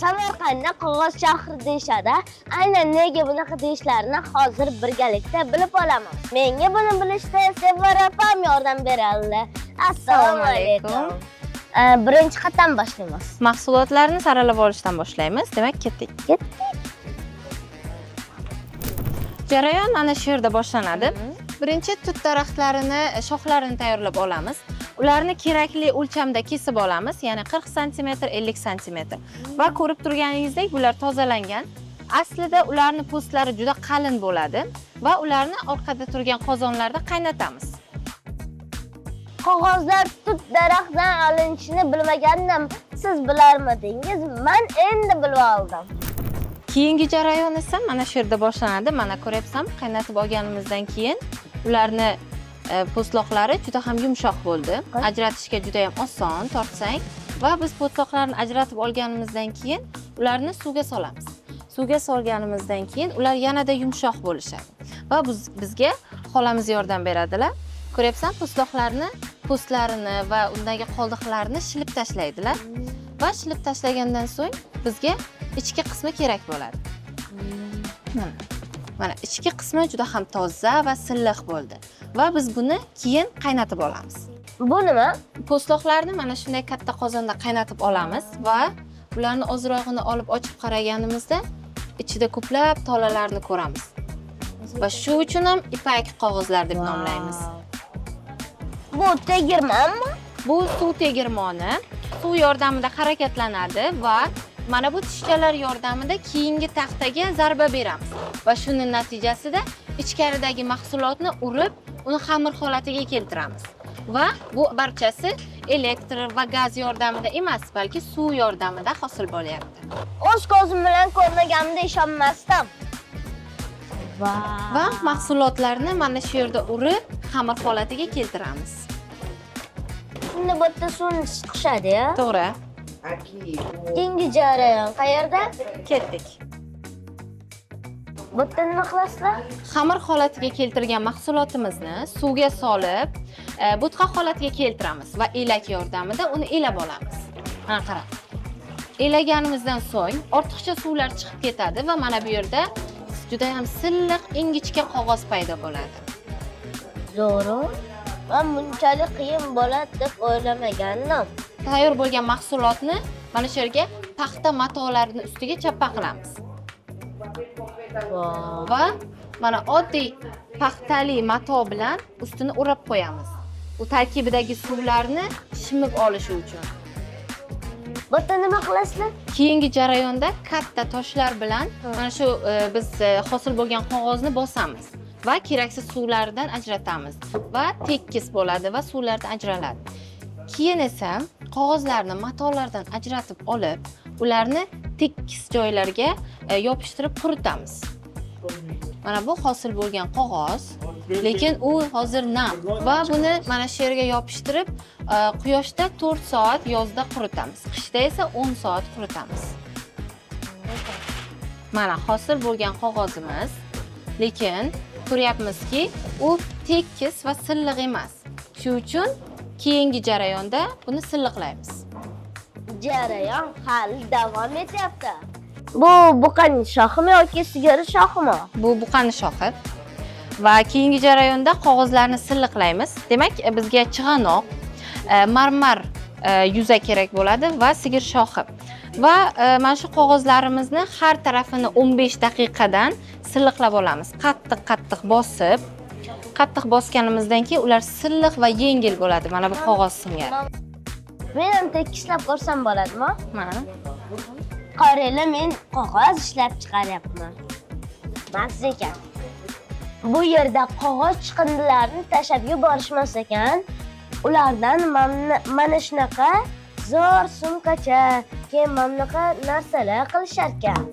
Samarqandda qog'oz shahri deyishadi. Aynan nega bunaqa deyishlarini hozir birgalikda bilib olamiz. Menga buni bilishda Sevara opam yordam beradi. Assalomu alaykum. Birinchi qatdan boshlaymiz. Mahsulotlarni saralab olishdan boshlaymiz. Demak, ketdik. Jarayon mana shu yerda boshlanadi. Birinchi tut daraxtlarini, shoxlarini tayyorlab olamiz. Ularni kerakli o'lchamda kesib olamiz, ya'ni 40 sm, 50 sm. Va ko'rib turganingizdek, bular tozalangan. Aslida ularni po'stlari juda qalin bo'ladi va ularni orqada turgan qozonlarda qaynatamiz. Qog'ozlar tut daraxtdan olinishini bilmagandim. Siz bilarmidingiz? Men endi bilib oldim. Keyingi jarayon esa mana shu yerda boshlanadi. Mana ko'ryapsan, qaynatib olganimizdan keyin ularni po'stloqlari juda ham yumshoq bo'ldi. Ajratishga juda ham oson, tortsang va biz po'stloqlarni ajratib olganimizdan keyin ularni suvga solamiz. Suvga solganimizdan keyin ular yanada yumshoq bo'lishadi va bizga xolamiz yordam beradilar. Ko'ryapsan, po'stlarini va undagi qoldiqlarni shilib tashlaydilar va shilib tashlagandan so'ng bizga ichki qismi kerak bo'ladi. Mana ichki qismi juda ham toza va silliq bo'ldi va biz buni keyin qaynatib olamiz. Bu nima? Po'stloqlarni mana shunday katta qozonda qaynatib olamiz va ularni ozrog'ini olib ochib qaraganimizda ichida ko'plab tolalarni ko'ramiz. Va shu uchun ham ipak qog'ozlar deb nomlaymiz. Bu tegirmonmi? Bu suv tegirmoni. Suv yordamida harakatlanadi va mana bu tishchalar yordamida keyingi taxtaga zarba beramiz va shuning natijasida ichkaridagi mahsulotni urib, uni xamir holatiga keltiramiz. Va bu barchasi elektr va gaz yordamida emas, balki suv yordamida hosil bo'lyapti. O'z ko'zim bilan ko'rmaganimda ishonmasdim. Va mahsulotlarni mana shu yerda urib, xamir holatiga keltiramiz. Shunda bu yerda suvni siqishadi-ya. To'g'ri. Keyingi jarayon qayerda? Ketdik. Bu yerda nima qilasizlar? Xamir holatiga keltirgan mahsulotimizni suvga solib, bo'tqa holatiga keltiramiz va elak yordamida uni elab olamiz. Mana qarang. Elaganimizdan so'ng ortiqcha suvlar chiqib ketadi va mana bu yerda juda ham silliq, ingichka qog'oz paydo bo'ladi. Zo'ru. Men bunchalik qiyin bo'ladi deb o'ylamagandim. Tayyor bo'lgan mahsulotni mana shu yerga paxta matolarining ustiga chappa qilamiz. Va mana oddiy paxtali mato bilan ustini o'rab qo'yamiz. U tarkibidagi suvlarni shimib olishi uchun. Bu yerda nima qilasizlar? Keyingi jarayonda katta toshlar bilan mana shu biz hosil bo'lgan qog'ozni bosamiz va keraksiz suvlardan ajratamiz va tekis bo'ladi va suvlardan ajraladi. Keyin esa qog'ozlarni matolardan ajratib olib, ularni tekis joylarga yopishtirib quritamiz. Mana bu hosil bo'lgan qog'oz, lekin u hozir nam va buni mana shu yerga yopishtirib, quyoshda 4 soat yozda quritamiz. Qishda esa 10 soat quritamiz. Mana hosil bo'lgan qog'ozimiz, lekin ko'ryapmizki, u tekis va silliq emas. Shu uchun keyingi jarayonda buni silliqlaymiz. Jarayon hali davom etyapti. Bu buqaning shoximi yoki sigir shoximi? Bu buqani shoxi. Va keyingi jarayonda qog'ozlarni silliqlaymiz. Demak, bizga chig'anoq, marmar yuza kerak bo'ladi va sigir shoxi. Va mana shu qog'ozlarimizni har tarafini 15 daqiqadan silliqlab olamiz. Qattiq bosib, qattiq bosganimizdan keyin ular silliq va yengil bo'ladi. Mana bu qog'oz singari. Men ham tekislab ko'rsam bo'ladimi? Mana. Qaranglar, men qog'oz ishlab chiqaryapman. Mazza ekan. Bu yerda qog'oz chiqindilarini tashab yuborishmas ekan, ulardan mana shunaqa zo'r sumkacha, keyin mana bunaqa narsalar qilishar ekan.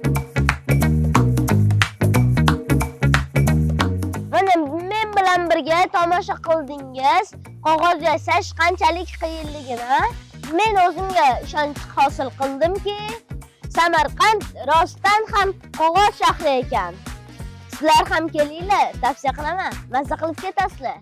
Mana men bilan birga tomosha qildingiz, qog'oz yasash qanchalik qiyinligini. Men o'zimga ishonch hosil qildimki, Samarqand rostdan ham qog'oz shahri ekan. Sizlar ham kelinglar, tavsiya qilaman. Mazza qilib ketasizlar.